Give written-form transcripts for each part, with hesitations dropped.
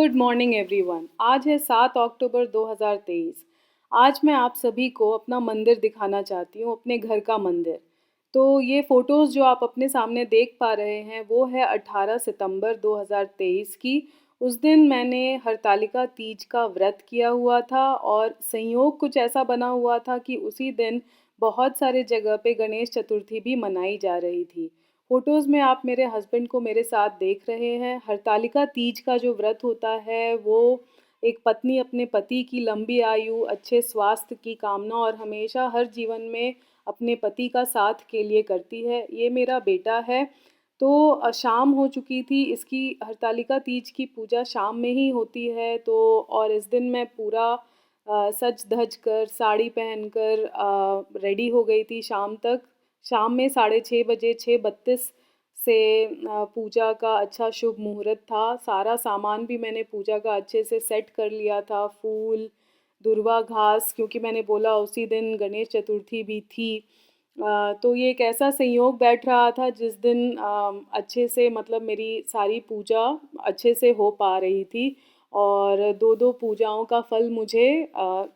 Good morning everyone. आज है 7 अक्टूबर 2023। आज मैं आप सभी को अपना मंदिर दिखाना चाहती हूँ, अपने घर का मंदिर। तो ये फ़ोटोज़ जो आप अपने सामने देख पा रहे हैं वो है 18 सितंबर 2023 की। उस दिन मैंने हरतालिका तीज का व्रत किया हुआ था और संयोग कुछ ऐसा बना हुआ था कि उसी दिन बहुत सारे जगह पे गणेश चतुर्थी भी मनाई जा रही थी। फ़ोटोज़ में आप मेरे हस्बैंड को मेरे साथ देख रहे हैं। हरतालिका तीज का जो व्रत होता है वो एक पत्नी अपने पति की लंबी आयु, अच्छे स्वास्थ्य की कामना और हमेशा हर जीवन में अपने पति का साथ के लिए करती है। ये मेरा बेटा है। तो शाम हो चुकी थी। इसकी हरतालिका तीज की पूजा शाम में ही होती है। तो और इस दिन मैं पूरा सज धज कर साड़ी पहनकर रेडी हो गई थी शाम तक। शाम में 6:30 बजे 6:32 से पूजा का अच्छा शुभ मुहूर्त था। सारा सामान भी मैंने पूजा का अच्छे से सेट कर लिया था। फूल, दुर्वा घास, क्योंकि मैंने बोला उसी दिन गणेश चतुर्थी भी थी। तो ये एक ऐसा संयोग बैठ रहा था जिस दिन अच्छे से मतलब मेरी सारी पूजा अच्छे से हो पा रही थी और दो दो पूजाओं का फल मुझे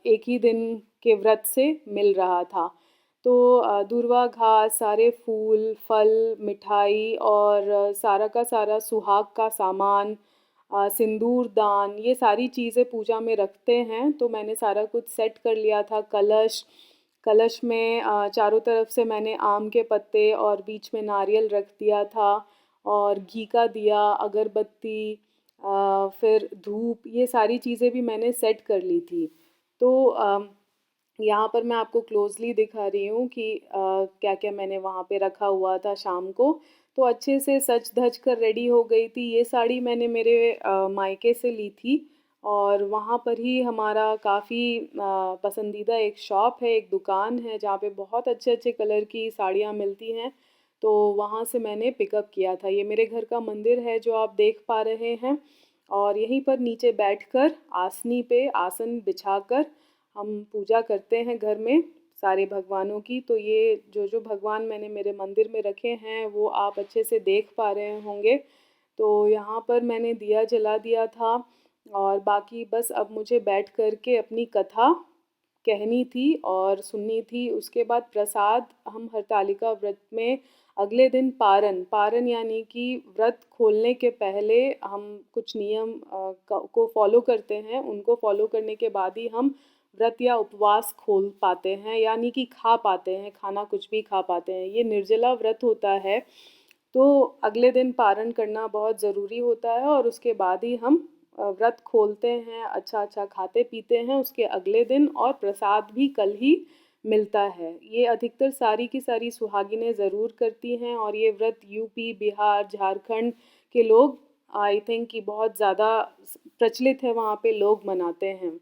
एक ही दिन के व्रत से मिल रहा था। तो दुर्वा घास, सारे फूल, फल, मिठाई और सारा का सारा सुहाग का सामान, सिंदूर दान, ये सारी चीज़ें पूजा में रखते हैं। तो मैंने सारा कुछ सेट कर लिया था। कलश कलश में चारों तरफ से मैंने आम के पत्ते और बीच में नारियल रख दिया था और घी का दिया, अगरबत्ती, फिर धूप, ये सारी चीज़ें भी मैंने सेट कर ली थी। तो यहाँ पर मैं आपको क्लोजली दिखा रही हूँ कि क्या क्या मैंने वहाँ पे रखा हुआ था शाम को। तो अच्छे से सज धज कर रेडी हो गई थी। ये साड़ी मैंने मेरे मायके से ली थी और वहाँ पर ही हमारा काफ़ी पसंदीदा एक शॉप है, एक दुकान है जहाँ पे बहुत अच्छे अच्छे कलर की साड़ियाँ मिलती हैं। तो वहाँ से मैंने पिकअप किया था। ये मेरे घर का मंदिर है जो आप देख पा रहे हैं और यहीं पर नीचे बैठकर आसनी पे आसन बिछाकर हम पूजा करते हैं घर में सारे भगवानों की। तो ये जो जो भगवान मैंने मेरे मंदिर में रखे हैं वो आप अच्छे से देख पा रहे होंगे। तो यहाँ पर मैंने दिया जला दिया था और बाकी बस अब मुझे बैठ कर के अपनी कथा कहनी थी और सुननी थी। उसके बाद प्रसाद हम हरतालिका व्रत में अगले दिन पारन पारन यानी कि व्रत खोलने के पहले हम कुछ नियम को फॉलो करते हैं। उनको फॉलो करने के बाद ही हम व्रत या उपवास खोल पाते हैं, यानी कि खा पाते हैं, खाना कुछ भी खा पाते हैं। ये निर्जला व्रत होता है। तो अगले दिन पारण करना बहुत ज़रूरी होता है और उसके बाद ही हम व्रत खोलते हैं, अच्छा अच्छा खाते पीते हैं उसके अगले दिन और प्रसाद भी कल ही मिलता है। ये अधिकतर सारी की सारी सुहागिनें ज़रूर करती हैं और ये व्रत यूपी, बिहार, झारखंड के लोग आई थिंक कि बहुत ज़्यादा प्रचलित है, वहाँ पे लोग मनाते हैं।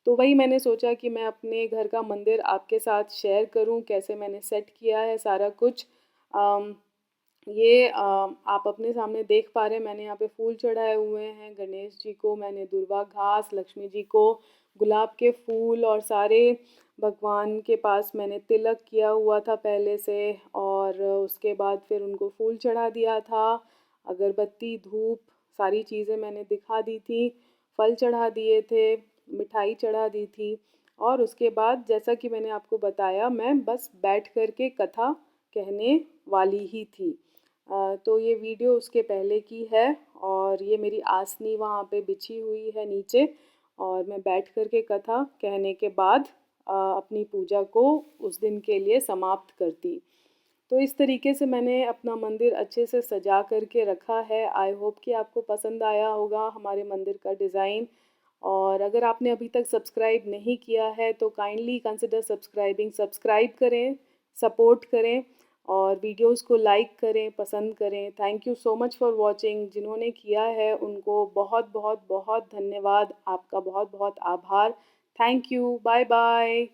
तो वही मैंने सोचा कि मैं अपने घर का मंदिर आपके साथ शेयर करूं, कैसे मैंने सेट किया है सारा कुछ। ये आप अपने सामने देख पा रहे हैं, मैंने यहाँ पे फूल चढ़ाए हुए हैं गणेश जी को, मैंने दुर्वा घास, लक्ष्मी जी को गुलाब के फूल और सारे भगवान के पास मैंने तिलक किया हुआ था पहले से और उसके बाद फिर उनको फूल चढ़ा दिया था। अगरबत्ती, धूप, सारी चीज़ें मैंने दिखा दी थी, फल चढ़ा दिए थे, मिठाई चढ़ा दी थी और उसके बाद जैसा कि मैंने आपको बताया मैं बस बैठ कर के कथा कहने वाली ही थी। तो ये वीडियो उसके पहले की है और ये मेरी आसनी वहाँ पे बिछी हुई है नीचे और मैं बैठ कर के कथा कहने के बाद अपनी पूजा को उस दिन के लिए समाप्त करती। तो इस तरीके से मैंने अपना मंदिर अच्छे से सजा करके रखा है। आई होप कि आपको पसंद आया होगा हमारे मंदिर का डिज़ाइन। और अगर आपने अभी तक सब्सक्राइब नहीं किया है तो काइंडली कंसिडर सब्सक्राइब करें, सपोर्ट करें और वीडियोस को लाइक करें, पसंद करें। Thank you so much for watching. जिन्होंने किया है उनको बहुत बहुत बहुत धन्यवाद, आपका बहुत बहुत आभार। Thank you, bye bye.